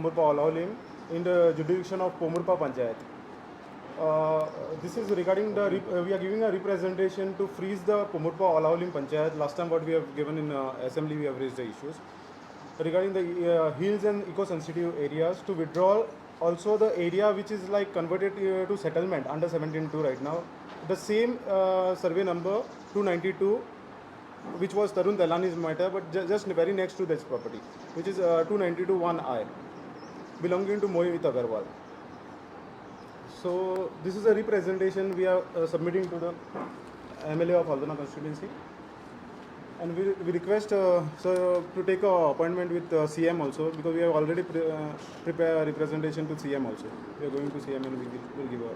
Pomburpa Olaulim in the jurisdiction of Pomburpa Panchayat. This is regarding the, we are giving a representation to freeze the Pomburpa Olaulim Panchayat. Last time what we have given in assembly, we have raised the issues. Regarding the hills and eco-sensitive areas, to withdraw also the area which is like converted to settlement under 17.2 right now. The same survey number 292, which was Tarun Telani's matter, but just very next to this property, which is 292-1I, belonging to Mohit Agarwal. So this is a representation we are submitting to the MLA of Haldona constituency, and we request so to take an appointment with CM also, because we have already prepared a representation to CM also. We are going to CM and we will give a.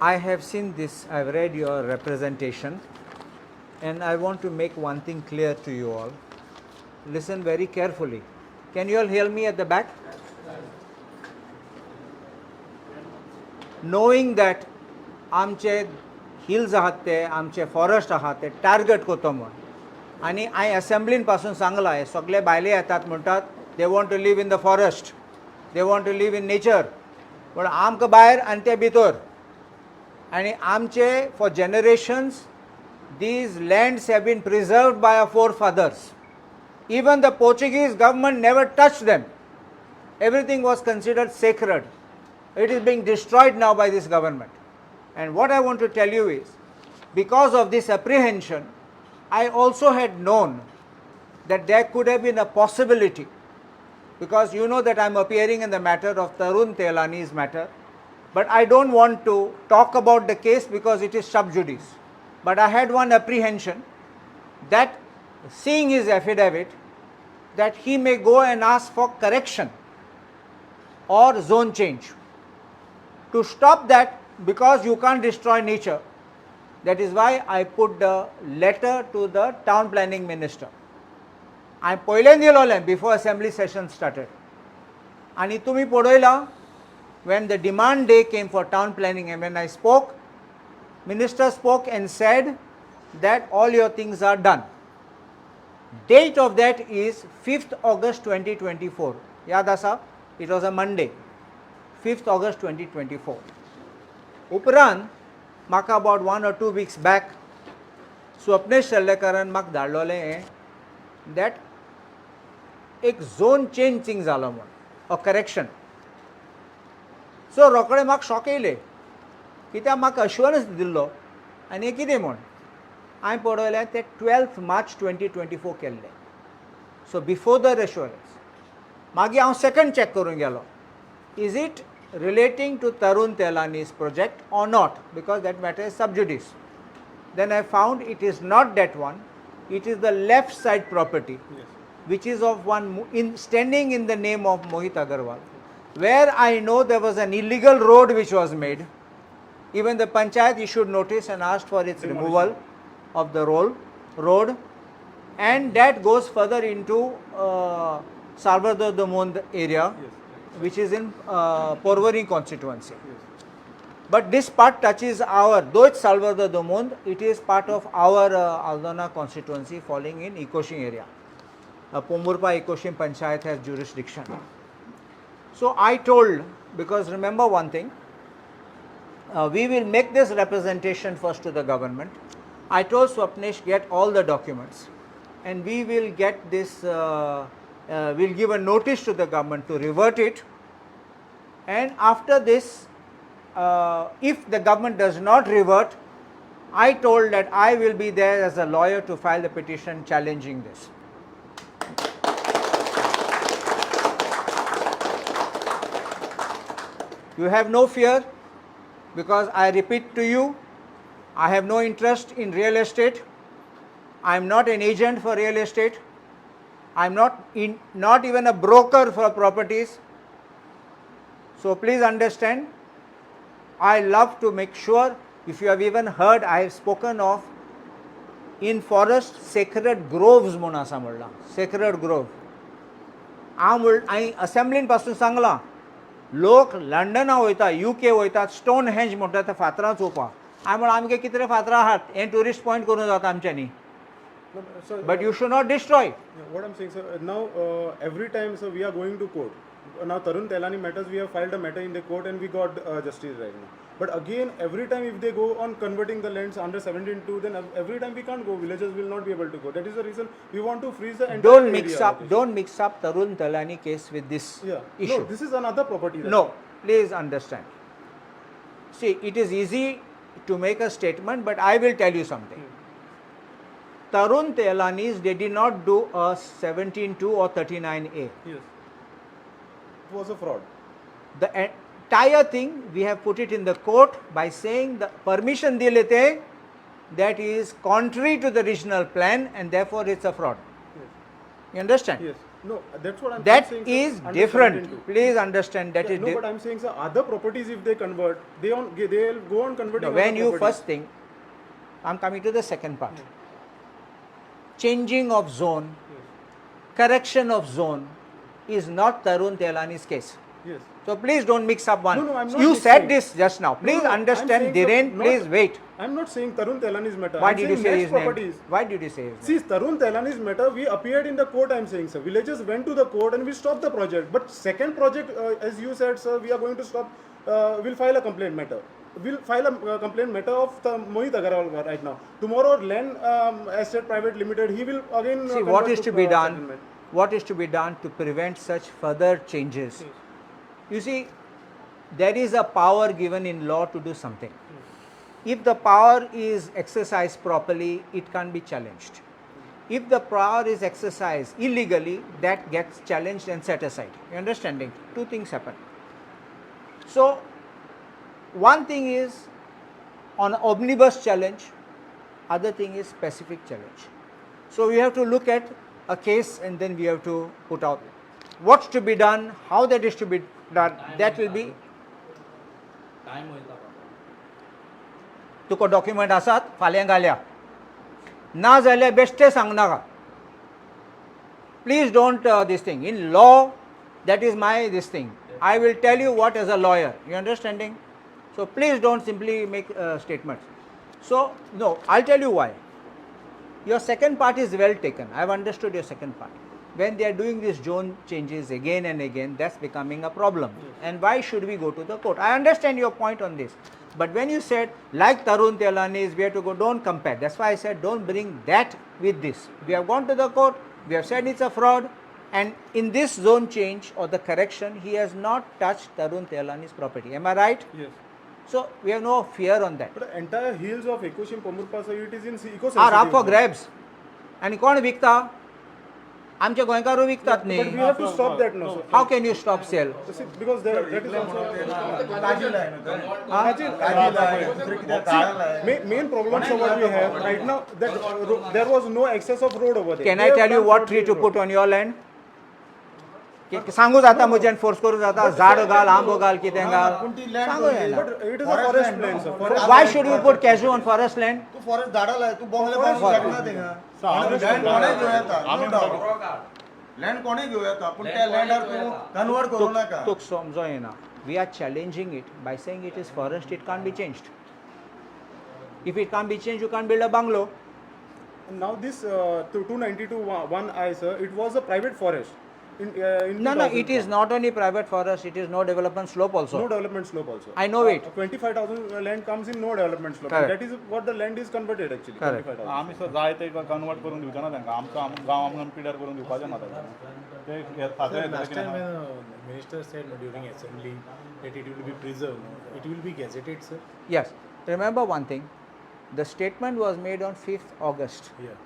I have seen this, I have read your representation, and I want to make one thing clear to you all. Listen very carefully. Can you all hear me at the back? Knowing that आमचे hills आहात ते, आमचे forest आहात ते target करतो म्हण, आणि हांवें असेंब्लीन पासून सांगलां हे सगळे बायले येतात म्हणटात they want to live in the forest, they want to live in nature, पण आमकां भायर आनी ते भितर. And amche, for generations, these lands have been preserved by our forefathers. Even the Portuguese government never touched them. Everything was considered sacred. It is being destroyed now by this government. And what I want to tell you is, because of this apprehension, I also had known that there could have been a possibility, because you know that I am appearing in the matter of Tarun Telani's matter. But I don't want to talk about the case because it is sub judice. But I had one apprehension that, seeing his affidavit, that he may go and ask for correction or zone change. To stop that, because you can't destroy nature, that is why I put the letter to the town planning minister. I poilen before assembly session started. And itumi podoila. When the demand day came for town planning, and when I spoke, minister spoke and said that all your things are done. Date of that is 5th August 2024. Yaad asa? It was a Monday. 5th August 2024. Upran, maka about 1 or 2 weeks back, Swapnesh Sallekaran mak dhalole that ek zone change thing zalo mon, or correction. So Rokade म्हाका shock येयले, कित्याक म्हाका assurance दिल्लो, आनी हें कितें म्हूण हांवें पळयलें तें 12th March 2024 केल्लें. सो बिफोर द अश्युरन्स मागीर हांव सेकंड चॅक करूंक गेलो, is it relating to Tarun Telani's project or not, because that matter is sub judice. Then I found it is not that one, it is the left side property which is of one standing in the name of Mohit Agarwal, where I know there was an illegal road which was made. Even the panchayat issued notice and asked for its removal of the road, and that goes further into Salvador de Monde area, which is in Porvorim constituency. But this part touches though it's Salvador de Monde, it is part of our Haldona constituency falling in Ecoxim area. Pomburpa Ecoxim Panchayat has jurisdiction. So I told, because remember one thing, we will make this representation first to the government. I told Swapnesh, get all the documents, and we will get this, we'll give a notice to the government to revert it. And after this, if the government does not revert, I told that I will be there as a lawyer to file the petition challenging this. You have no fear, because I repeat to you, I have no interest in real estate. I am not an agent for real estate. I am not even a broker for properties. So please understand, I love to make sure If you have even heard, I have spoken of in forest sacred groves म्हणून आसा म्हणला, sacred grove. हांवें असेंब्लीन पासून सांगलां, लोक लंडना वयता, UK वयतात, stone henge म्हणटा ते फातरां चोवपाक. हांवें म्हणलें आमगे कितें फातरां आहात, हें टुरिस्ट पॉयंट करूं जाता आमच्यांनी. But you should not destroy. What I'm saying, sir, now every time, sir, we are going to court. Now Tarun Telani matters, we have filed a matter in the court and we got justice right now. But again, every time if they go on converting the lands under 17.2, then every time we can't go. Villagers will not be able to go. That is the reason we want to freeze the entire area. Don't mix up Tarun Telani case with this issue. No, this is another property. No, please understand. See, it is easy to make a statement, but I will tell you something. Tarun Telanis, they did not do a 17.2 or 39A. Yes. It was a fraud. The entire thing, we have put it in the court by saying the permission dilete, that is contrary to the regional plan and therefore it's a fraud. Yes. You understand? Yes. No, that's what I'm That saying. is Sir, different. 17.2. Please understand that is No, but I'm saying, sir, other properties if they convert, they'll go on converting. No, when other you properties. first think, I'm coming to the second part. Changing of zone, correction of zone is not Tarun Telani's case. Yes. So please don't mix up one. No, I'm not You mixing. said this just now. Please No, I'm understand, saying, Dhiren, sir, please not- wait. I'm not saying Tarun Telani's matter. Why I'm did you saying say next his name? properties. Why did you say his name? See, Tarun Telani's matter, we appeared in the court, I'm saying, sir. Villagers went to the court and we stopped the project. But second project, as you said, sir, we are going to stop, we'll file a complaint matter. We'll file a complaint matter of Mohit Agarwal right now. Tomorrow, Land Estate Private Limited, he will again... See, what is to be done? What is to be done to prevent such further changes? You see, there is a power given in law to do something. If the power is exercised properly, it can be challenged. If the power is exercised illegally, that gets challenged and set aside. You understanding? Two things happen. So, one thing is on omnibus challenge, other thing is specific challenge. So, we have to look at a case and then we have to put out what's to be done, how that is to be done. That will be. तुका document आसात फाल्यां घाल्या ना जाल्यार बेश्टे सांगनाका please don't this thing in law that is my this thing. I will tell you what as a lawyer. You understanding? So please don't simply make statements. So no, I'll tell you why. Your second part is well taken. I have understood your second part. When they are doing these zone changes again and again, that's becoming a problem. And why should we go to the court? I understand your point on this. But when you said, like Tarun Telani's, we have to go, don't compare. That's why I said, don't bring that with this. We have gone to the court, we have said it's a fraud, and in this zone change or the correction, he has not touched Tarun Telani's property. Am I right? Yes. So we have no fear on that. But the entire hills of Ecoxim, Pomburpa, so it is in ecosystem. Are up for grabs. And कोण विकता? आमचे गोंयकारू विकतात But we न्ही. have to stop that now, sir. How can you stop sale? See, because that is also... Main problem so what we have right now, that there was no access of road over there. Can They I have tell you done what for tree the to road. put on your land? सांगू जाता म्हज्यान force करूं जाता झाड घाल आंबो घाल कितें घाल सांगू येना. But it is a forest plan, sir. Forest Why should you put cashew on forest land? तू फॉरेस्ट झाडा लाय तू बंगले बांधून शकना तेंगा लँड कोणे घेऊ येता लँड कोणे घेऊ येता पण त्या लँडार तू कन्वर्ट करू नका तुक समजो येना. We are challenging it by saying it is forest, it can't be changed. If it can't be changed, you can't build a bungalow. And now this 292.1I, sir, it was a private forest. In No, 2000. it is not only private forest, it is no development slope also. No development slope also. I know it. 25,000 land comes in no development slope. Correct. That is what the land is converted actually. Correct. 25,000. आम्ही sir जाय ते convert करून दिवचे ना तांकां आमचो गांव आमकां पिड्यार करून दिवपाचें ना तांकां ते फातर Last time when minister said during assembly that it will be preserved, it will be gazetted, sir. Yes. Remember one thing, the statement was made on 5th August. Yeah.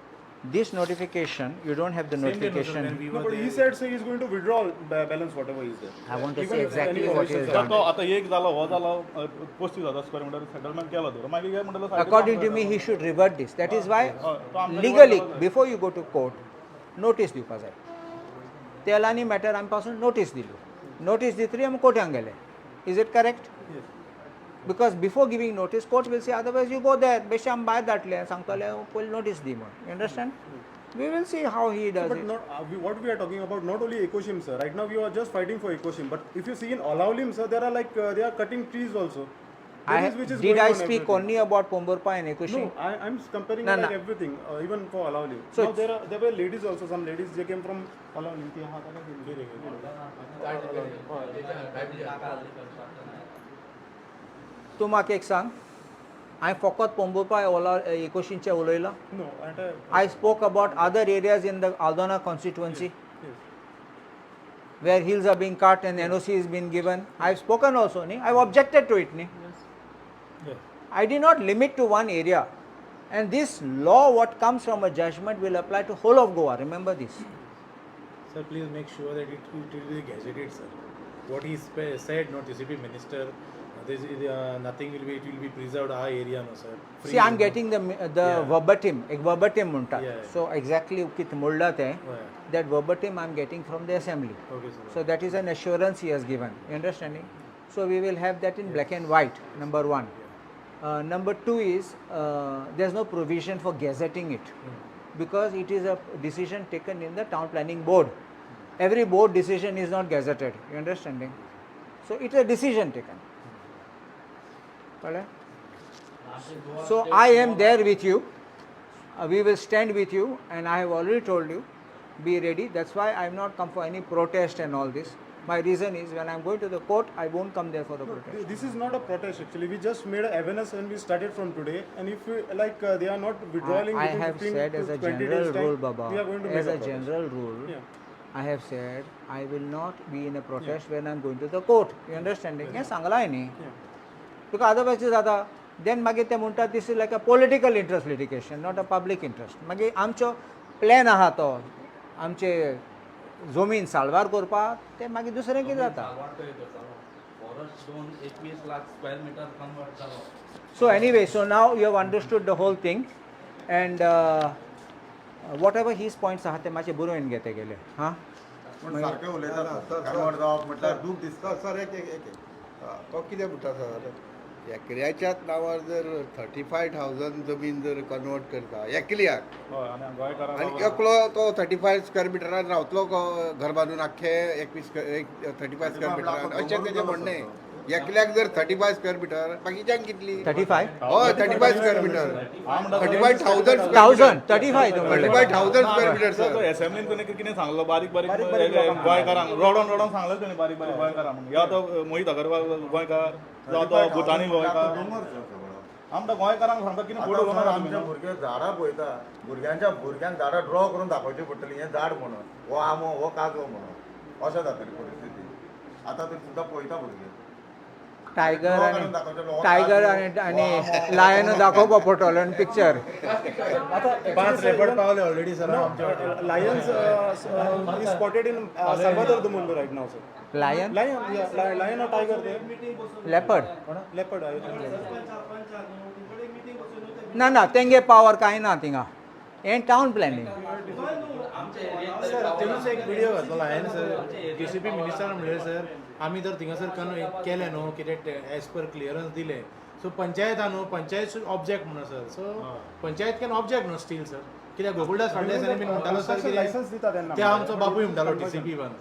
This notification, you don't have the Same day, no, sir, notification. when we No, were but there. he said so he is going to withdraw balance whatever is there. I want to Even say if exactly any what he has officials done. तो आतां एक जालो हो जालो 35,000 square metre settlement केलो तर मागीर काय म्हणटलो According to me, he should revert this. That is why तो आमकां legally, before you go to court, notice दिवपा जाय. तेलानी मॅटर आमी पासून नोटीस दिली. नोटीस दितरी आमी कोर्टाक गेले. Is it correct? Yes. Because before giving notice, court will say, otherwise you go there, Besham by that lay, Sangtale, will notice the money. You understand? We will see how he does But it. not, what we are talking about, not only Ecoxim, sir. Right now we are just fighting for Ecoxim. But if you see in Olaulim, sir, there are like they are cutting trees also. Did going I on speak everything. only about Pomburpa and Ecoxim? No, I'm comparing No, like no. everything, even for Olaulim. So Now there were ladies also. Some ladies they came from Olaulim. तूं म्हाका एक सांग हांवें फकत पोंबुरपा एकोशींचे उलयलां No, and I spoke about other areas in the Aldona constituency where hills are being cut and NOC is being given. I've spoken also, ne? I've objected to it. Ne? Yes. I did not limit to one area. And this law, what comes from a judgment, will apply to whole of Goa. Remember this. Sir, please make sure that it will be gazetted, sir. What he said, not TCP minister, nothing will be, it will be preserved our area, no, sir. Free, See, I'm you know. getting the Yeah. verbatim, ek verbatim munta. Yeah, yeah. So exactly kit mulda te, Oh, yeah. that verbatim I'm getting from the assembly. Okay, sir. So that is an assurance he has given. You understanding? So we will have that in black and white. Number one. Number two is there's no provision for gazetting it because it is a decision taken in the town planning board. Every board decision is not gazetted. You understanding? So it's a decision taken. Correct? So I am there with you. We will stand with you, and I have already told you, be ready. That's why I have not come for any protest and all this. My reason is when I am going to the court, I won't come there for the protest. this is not a protest actually. We just made awareness and we started from today. And if we, like they are not withdrawing I within have 15 said to as a 20 general days time, rule, Baba, we are going to as make a protest. general rule, Yeah. I have said I will not be in a protest when I am going to the court. You understanding? Yes, Sangla आहे न्ही. Because otherwise जाता. Then मागीर ते म्हणटात this is like a political interest litigation, not a public interest. मागीर आमचो plan आहा तो आमचे जमीन साळवार करपाक ते मागीर दुसरें कितें जाता. So anyway, so now you have understood the whole thing and whatever his points आहा ते मातशे बरोवन घेते गेले. हां पण सारखे उलयतात कन्वर्ट जावप म्हटल्यार दूख दिसता सर एक एक एक तो कितें म्हणटा सर एकल्याच्याच नांवार जर 35,000 जमीन जर कन्वर्ट करता एकल्याक हय आनी गोंयकारांक आनी एकलो तो 35 स्क्वेअर मिटरान रावतलो घर बांदून आख्खे 35 स्क्वेअर मिटरान अशें तेजें म्हणणें एकल्याक जर 35 स्क्वेअर मिटर बाकीच्यांक कितली 35 हय 35 स्क्वेअर मिटर 35,000 1000 35 तो म्हणले 35,000 स्क्वेअर मिटर तो सर एसेंब्लीन तुवें कितें सांगलो बारीक बारीक गोंयकारांक रडोन रडोन सांगलें तुवें बारीक बारीक गोंयकारांक या तो मोहित अगरवाल गोंयकार जावं तो भुतानी गोंयकार आमकां गोंयकारांक सांगता कितें फोटो घेवन आमचे भुरगे झाडां पळयता भुरग्यांक झाडां ड्रॉ करून दाखोवची पडटली हें झाड म्हणून हो आमो हो काजो म्हणून अशें जातली परिस्थिती आतां ते सुद्दां पळयता भुरगे टायगर आणि लायन दाखोवपा पडटलो आनी पिक्चर. 5 लेपर्ड पावले ऑलरेडी सर आमच्या वाटेन. Lions is spotted in Salvador the Mundo right now, sir. Lion Lion or tiger there? Leopard Leopard. ना ना तेंगे पावर कांय ना थिंगा हें टावन प्लॅनिंग. सर तेणूच एक व्हिडिओ घातलो हांवें सर TCP मिनिस्टर म्हणलें सर आमी जर थिंगासर केलें न्हू कितें एज पर क्लियरन्स दिलें सो पंचायत आहा न्हू पंचायत शूड ऑब्जेक्ट म्हणून sir so panchayat can object न्हू स्टील सर कित्याक गोकुळदास फाडल्यासर बीन म्हणटालो सर लायसन्स दिता तेन्ना. ते आमचो बापूय म्हणटालो TCP वन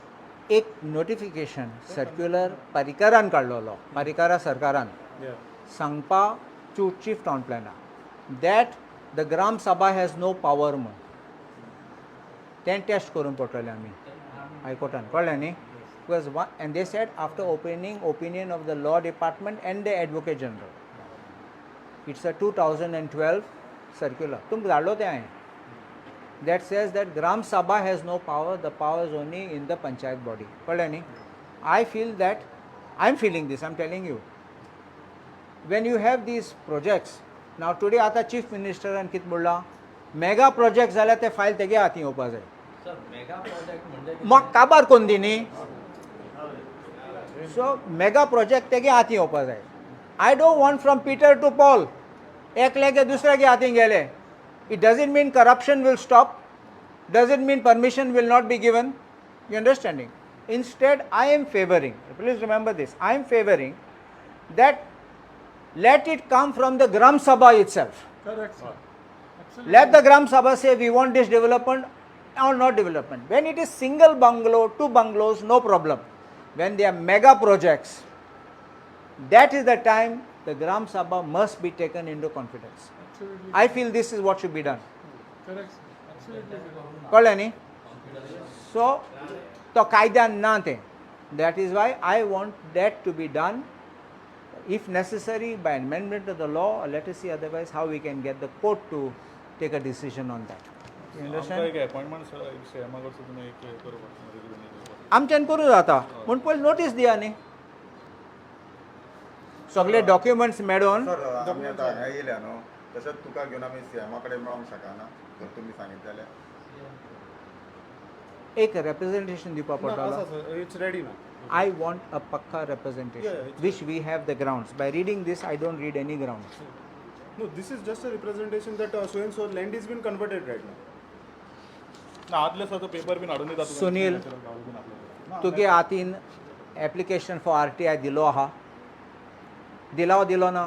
एक नोटिफिकेशन सर्क्युलर पारिकारान काडलेलो पारिकारा सरकारान सांगपा to chief town planner that the gram sabha has no power म्हूण तें टेस्ट करून पडटलें आमी हायकोर्टान कळ्ळें न्ही. Because one, and they said after opening opinion of the law department and the advocate general. It's a 2012 circular. तुमकां धाडलो तें हांवें. That says that Gram Sabha has no power. The power is only in the panchayat body. कळ्ळें न्ही. I feel that I'm feeling this. I'm telling you. When you have these projects, now today आतां chief minister and कितें म्हणलां mega project जाल्यार ते file तेगे हातीन येवपा जाय. म्हाका काबार कोन्न दी न्ही. So mega project तेगे हातीन येवपा जाय. I don't want from Peter to Paul. एकल्यागे दुसऱ्यागे हातीन गेले. It doesn't mean corruption will stop. Doesn't mean permission will not be given. You understanding? Instead, I am favoring. Please remember this. I am favoring that let it come from the Gram Sabha itself. Correct, sir. Let the Gram Sabha say we want this development or not development. When it is single bungalow, 2 bungalows, no problem. When they are mega projects, that is the time the Gram Sabha must be taken into confidence. Absolutely. I feel this is what should be done. Correct, sir. Absolutely. कळलं न्ही? So, तो कायद्यान ना तें. That is why I want that to be done, if necessary, by amendment of the law, or let us see otherwise how we can get the court to take a decision on that. You आमकां understand? एक appointment सेमा कडसून तुमी एक करू आमच्यान करूं जाता पूण पयलीं नोटीस दिया न्ही. सगळे डॉक्युमेंट्स मेळोवन सर आमी आतां हांगा येयल्या न्हू तशेंच तुका घेवन आमी सीएमा कडेन मेळोंक शकना जर तुमी सांगितलें जाल्यार एक representation दिवपा पडटलो. It's ready now. I want a pakka representation, Yeah, it's which we have the grounds. By reading this, I don't read any grounds. No, this is just a representation that so and so land is been converted right now. ना आदले sir तो paper been हाडून दिता तुका. सुनील, तुगे हातीन application for RTI दिलो आहा? दिलो ना?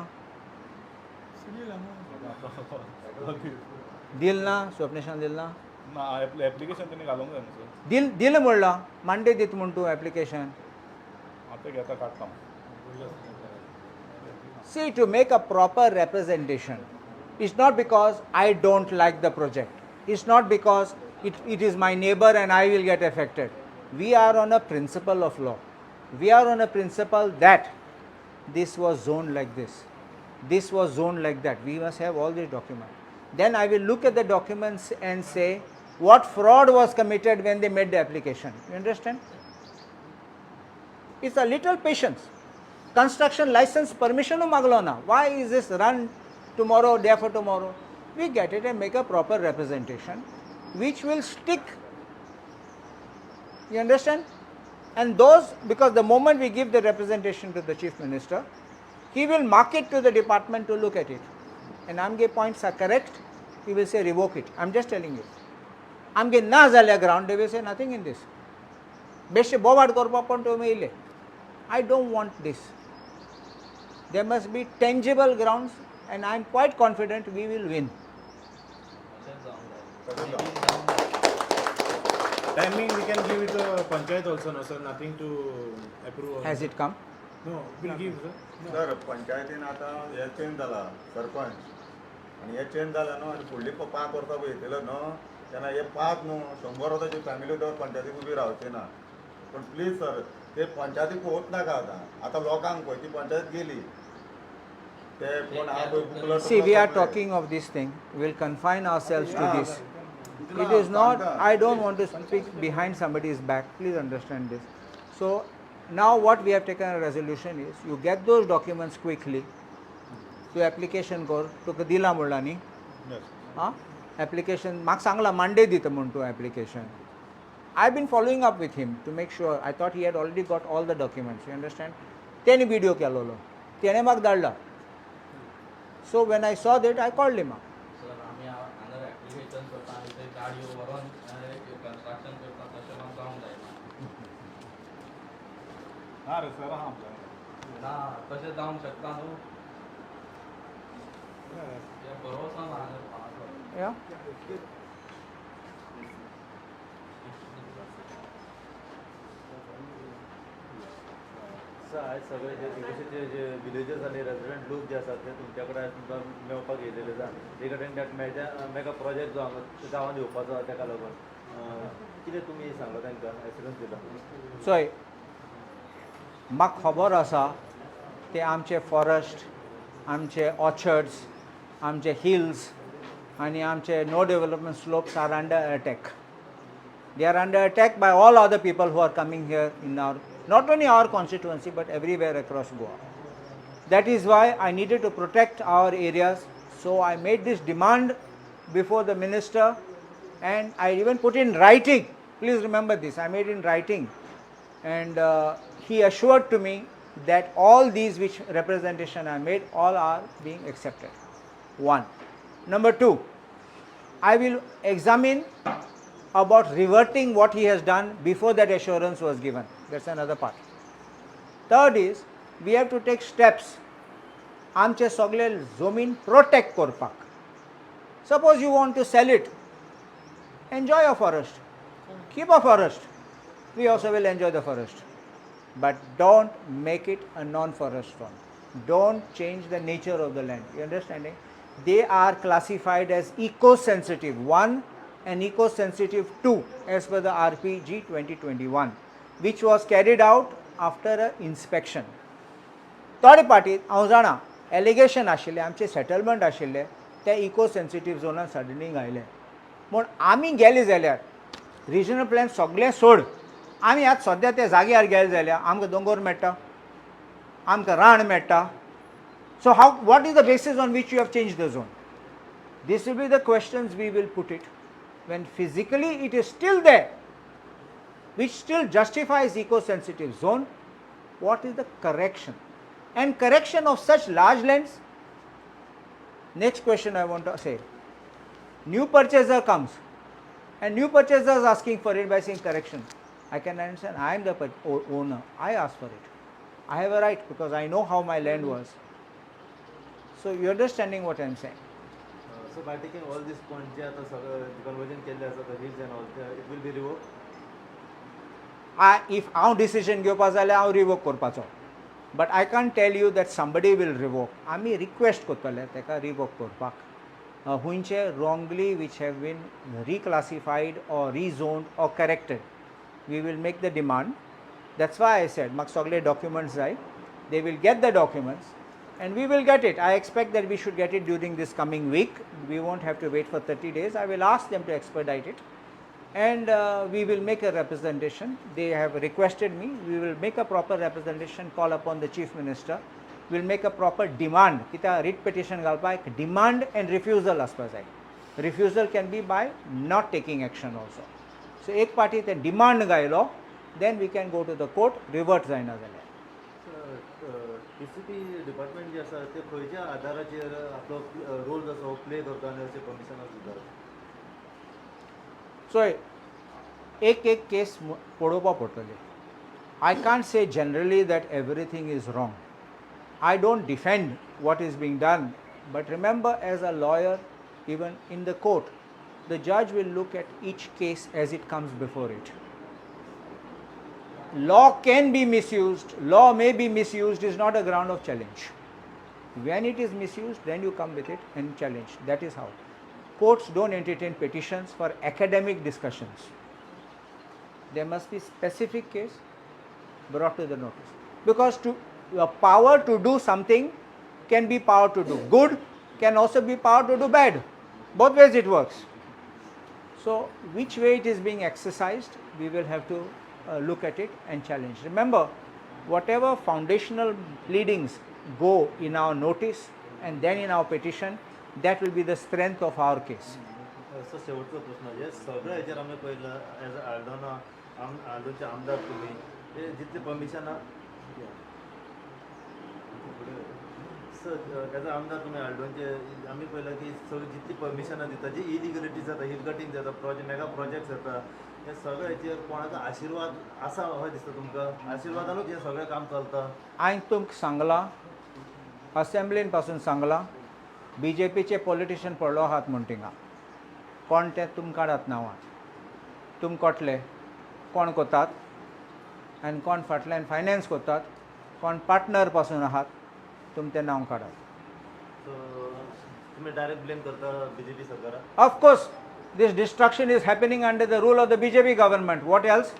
दिल ना? स्वप्नेशान दिल ना? ना एप्लिकेशन तेणी घालूंक जाय न्हू सर. दिल म्हणला मांडे दित म्हण तूं एप्लिकेशन. आतां घेता काडटा. See, to make a proper representation, it's not because I don't like the project. It's not because it is my neighbor and I will get affected. We are on a principle of law. We are on a principle that this was zoned like this. This was zoned like that. We must have all these documents. Then I will look at the documents and say what fraud was committed when they made the application. You understand? It's a little patience. Construction license permission maglo na. Why is this run tomorrow, day after tomorrow? We get it and make a proper representation which will stick. You understand? And those, because the moment we give the representation to the Chief Minister, he will mark it to the department to look at it. And AMGE points are correct, he will say revoke it. I'm just telling you. AMGE na zalya ground, they will say nothing in this. Beshe bovard korpa pon to meile. I don't want this. There must be tangible grounds, and I am quite confident we will win. Timing we can give it a panchayat also, no sir, nothing to approve. Has it come? No, we'll give sir. Sir पंचायतीन आतां हे change जाला सरपंच आनी हे change जाला न्हू आनी फुडली 5 वर्सां पळयतलो न्हू तेन्ना हे 5 न्हू 100 वर्सांची फॅमिली तर पंचायतीक उबी रावची ना पूण प्लीज सर ते पंचायतीक पळोवच नाका आतां लोकांक पळय ती पंचायत गेली ते कोण आहा पळय बुकलो See, we are talking of this thing. We will confine ourselves to this. It is not, I don't want to speak behind somebody's back. Please understand this. So, now what we have taken a resolution is, you get those documents quickly. To application kor, to dila mulla ni. Yes. Application, mak sangla Monday dita muntu application. I've been following up with him to make sure. I thought he had already got all the documents. You understand? Teni video kelolo. Tene mak dalda. So when I saw that, I called him up. Sir आम्ही हांगा application करता आनी थंय गाडयो व्हरोन construction करता तशें म्हाका जावंक जायना. ना रे सर आहा आमच्या. ना तशें जावंक शकता न्हू. हे भरोसा ना हांगा. Yeah. सर आज सगळे जे तिकडचे जे विलेजर्स आनी रेजिडेंट लोक जे आसात ते तुमच्या कडेन तुमकां मेळपाक येयलेले आसा ते कडेन मेगा प्रोजेक्ट जो हांगा गांवांत येवपाचो ताका लागून कितें तुमी सांगला तांकां एश्युरन्स दिला चोय म्हाका खबर आसा ते आमचे फॉरेस्ट आमचे ऑर्चर्ड्स आमचे हिल्स आनी आमचे no development slopes are under attack. They are under attack by all other people who are coming here in our, not only our constituency but everywhere across Goa. That is why I needed to protect our areas. So I made this demand before the minister and I even put in writing. Please remember this, I made in writing and he assured to me that all these which representation I made, all are being accepted. One. Number two, I will examine about reverting what he has done before that assurance was given. That's another part. Third is, we have to take steps आमचे सगळे जमीन protect करपाक. Suppose you want to sell it, enjoy a forest, keep a forest, we also will enjoy the forest, but don't make it a non-forest one. Don't change the nature of the land. You understanding? They are classified as eco-sensitive 1 and eco-sensitive 2 as per the RPG 2021, which was carried out after an inspection. Third पार्टीत हांव जाणा allegation आशिल्ले आमचे settlement आशिल्ले ते eco sensitive झोनान सडनींग आयले म्हूण आमी गेले जाल्यार रिजनल प्लॅन सगळें सोड, आमी आतां सद्या त्या जाग्यार गेले जाल्यार आमकां दोंगर मेळटा, आमकां रान मेळटा. So how what is the basis on which you have change the zone? This will be the questions we will put it when physically it is still there, which still justifies eco-sensitive zone. What is the correction? And correction of such large lands. Next question I want to say. New purchaser comes and new purchaser is asking for it by saying correction. I can understand. I am the owner. I ask for it. I have a right because I know how my land was. So you understanding what I am saying? So by taking all these points जे आता सगळं conversion केल्ले आसा the hills and all, it will be revoked. If हांव decision घेवपा जाल्यार हांव revoke करपाचो, but I can't tell you that somebody will revoke. आमी रिक्वेस्ट करतले ताका रिवोक करपाक हुंयचे wrongly which have been reclassified or rezoned or corrected. We will make the demand. That's why I said म्हाका सगळे डॉक्युमेंट्स जाय. They will get the documents and we will get it. I expect that we should get it during this coming week. We won't have to wait for 30 days. I will ask them to expedite it and we will make a representation. They have requested me. We will make a proper representation, call upon the Chief Minister. We will make a proper demand. Kita writ petition galpa demand and refusal aspa jai. Refusal can be by not taking action also. So ek party te demand gailo, then we can go to the court, revert जायना जाल्यार. PCP department जे आसा ते खंयच्या आदाराचेर आपलो role जसो play करता आनी अशें कमिशनर दितात? सो एक एक केस पळोवपा पडटली. I can't say generally that everything is wrong. I don't defend what is being done, but remember as a lawyer even in the court the जज will look at each case as it comes before it. Law can be misused, law may be misused, is not a ground of challenge. When it is misused, then you come with it and challenge. That is how. Courts don't entertain petitions for academic discussions. There must be specific case brought to the notice. Because the power to do something can be power to do good, can also be power to do bad. Both ways it works. So which way it is being exercised, we will have to look at it and challenge. Remember, whatever foundational pleadings go in our notice and then in our petition, that will be the strength of our case. सो शेवटचो प्रश्न जे सगळे हेचेर आमी पळयला as a आल्डोचे आमदार तुमी हे जितले परमिशना as a आमदार तुमी आल्डोचे आमी पळयला की सगळी जितली परमिशनां दिता जी इलिगलिटीज जाता, हिल कटींग जाता, मेगा प्रोजेक्ट्स जाता, हे सगळे हेचेर कोणाचो आशिर्वाद आसा अशें दिसता तुमकां? आशिर्वादानूच हें सगळें काम चलता? हांवें तुमकां सांगलां, असेंब्लीन पासून सांगलां, BJPचे पॉलिटिशियन पडलो आहात म्हूण थिंगा. कोण ते तुम काडात नांवां. तुम कोटले कोण कोतात आनी कोण फाटल्यान फायनान्स कोतात, कोण पार्टनर पासून आहात, तुम तें नांव काडात. सो तुमी डायरेक्ट ब्लेम करता BJP सरकाराक? Of course, this destruction is happening under the rule of the BJP government. What else?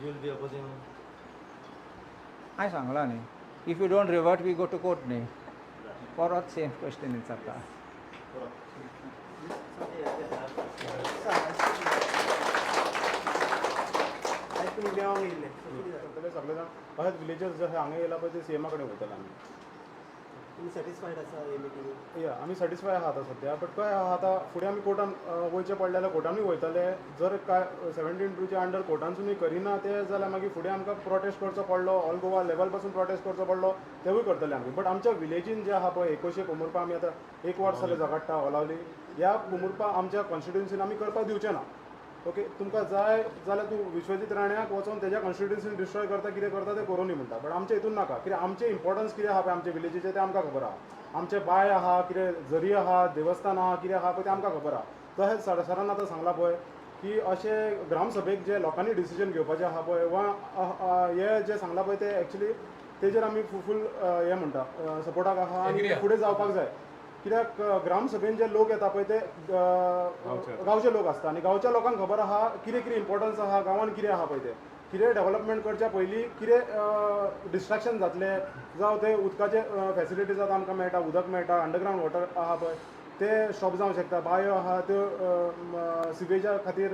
You will be opposing? I Sangla न्ही. If you don't revert, we go to court न्ही. परत same question विचारता. सगळे जाण अशेंच villagers जे हांगा येयला पळय ते CMा कडेन वयतले आमी. तुमी सॅटिस्फायड आसा हे मिटींगेन? या आमी सॅटिस्फाय आहात आतां सद्या. बट काय आहा आतां फुडें आमी कोर्टान वयचे पडले जाल्यार कोर्टानूय वयतले. जर काय 17(2)च्या अंडर कोर्टानसूनय करिना ते जाल्यार मागीर फुडें आमकां प्रोटेस्ट करचो पडलो, ऑल गोवा लेवल पासून प्रोटेस्ट करचो पडलो, तेवूय करतले आमी. बट आमच्या विलेजीन जे आहा पळय एकोशे पोमुरपा आमी आतां 1 वर्स जालें झगडटा ओलावली, ह्या पोमुरपा आमच्या कॉन्स्टिट्युएन्सीन आमी करपाक दिवचे ना. ओके तुमकां जाय जाल्यार तूं विश्वजीत राण्याक वचून तेज्या कॉन्स्टिट्युन्सीन डिस्ट्रॉय करता कितें करता तें करूनी म्हणटा बट आमच्या हितून नाका कित्याक आमचें इम्पॉर्टन्स कितें आहा पळय आमच्या विलेजीचें तें आमकां खबर आहा आमचे बाय आहा कितें झरी आहा देवस्थान आहा कितें आहा पळय तें आमकां खबर आहा तशेंच सरान आतां सांगलां पळय की अशें ग्रामसभेक जे लोकांनी डिसिजन घेवपाचें आहा पळय वा हे जे सांगलां पळय ते एक्चुली तेजेर आमी फूल हें म्हणटा सपोर्टाक आहा आनी फुडें जावपाक जाय कित्याक ग्रामसभेन जे लोक येता पळय ते गांवचे लोक आसता आनी गांवच्या लोकांक खबर आहा कितें कितें इम्पॉर्टन्स आहा गांवान कितें आहा पळय ते कितें डेव्हलपमेंट करच्या पयलीं कितें डिस्ट्रॅक्शन जातले जावं ते उदकाचे फॅसिलिटीज आतां आमकां मेळटा उदक मेळटा अंडरग्रावंड वॉटर आहा पळय ते स्टॉप जावंक शकता बायो आहा त्यो सिवेजा खातीर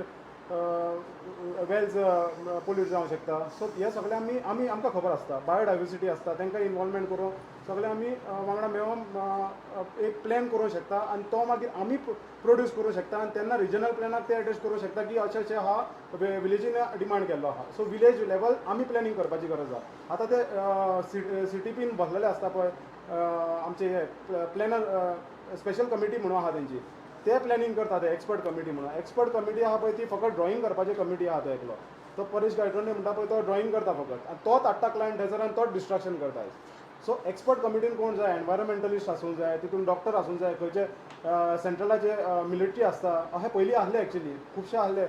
वेल्स पोल्यूट जावंक शकता सो हे सगळें आमी आमकां खबर आसता बायोडायवर्सिटी आसता तांकां इनवॉल्वमेंट करून सगळें आमी वांगडा मेळोन एक प्लॅन करूंक शकता आनी तो मागीर आमी प्रोड्यूस करूंक शकता आनी तेन्ना रिजनल प्लॅनाक ते एडजस्ट करूंक शकता की अशें आहा विलेजीन डिमांड केल्लो आहा सो विलेज लेवल आमी प्लॅनिंग करपाची गरज आहा आतां ते सिटीपीन बसलेले आसता पळय आमचे हे प्लॅनर स्पेशल कमिटी म्हणून आहा तेंची ते प्लॅनिंग करता ते एक्सपर्ट कमिटी म्हणून एक्सपर्ट कमिटी आहा पळय ती फकत ड्रॉईंग करपाची कमिटी आहा तो एकलो तो परेश गायटोंडे म्हणटा पळय तो ड्रॉईंग करता फकत आनी तोच हाडटा क्लायंट थंयसर आनी तोच डिस्ट्रक्शन करता सो एक्सपर्ट कमिटीन कोण जाय एनवायरमेंटलिस्ट आसूंक जाय तितून डॉक्टर आसूंक जाय खंयचे सेंट्रलाचे मिलिटरी आसता अशें पयलीं आहले एक्चुली खुबशे आहले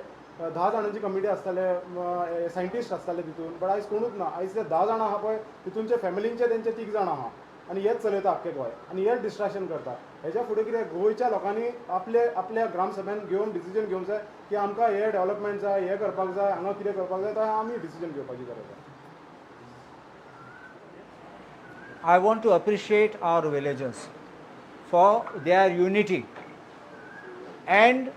10 जाणांची कमिटी आसताले सायंटिस्ट आसताले तितून बट आयज कोणूच ना आयज ते 10 जाणां आहा पळय तितूनचे फॅमिलींचे तेंचे 3 जाणां आहा आनी हेच चलयता आख्खे गोंय आनी हेच डिस्ट्रॅक्शन करता हेच्या फुडें कितें गोंयच्या लोकांनी आपल्या ग्रामसभेन घेवन डिसिजन घेवंक जाय की आमकां हे डेव्हलपमेंट जाय हे करपाक जाय हांगा कितें करपाक जाय तो आमी डिसिजन घेवपाची गरज आसा I want to appreciate our villagers for their unity and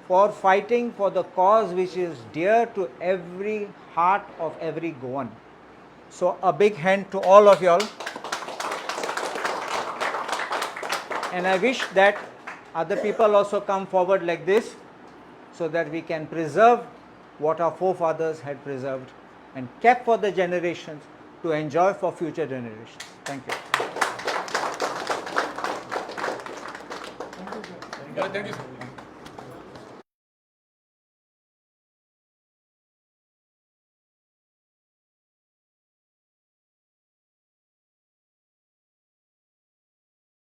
for fighting for the cause which is dear to every heart of every Goan. So a big hand to all of y'all. And I wish that other people also come forward like this so that we can preserve what our forefathers had preserved and kept for the generations to enjoy for future generations. Thank you. Thank you, sir.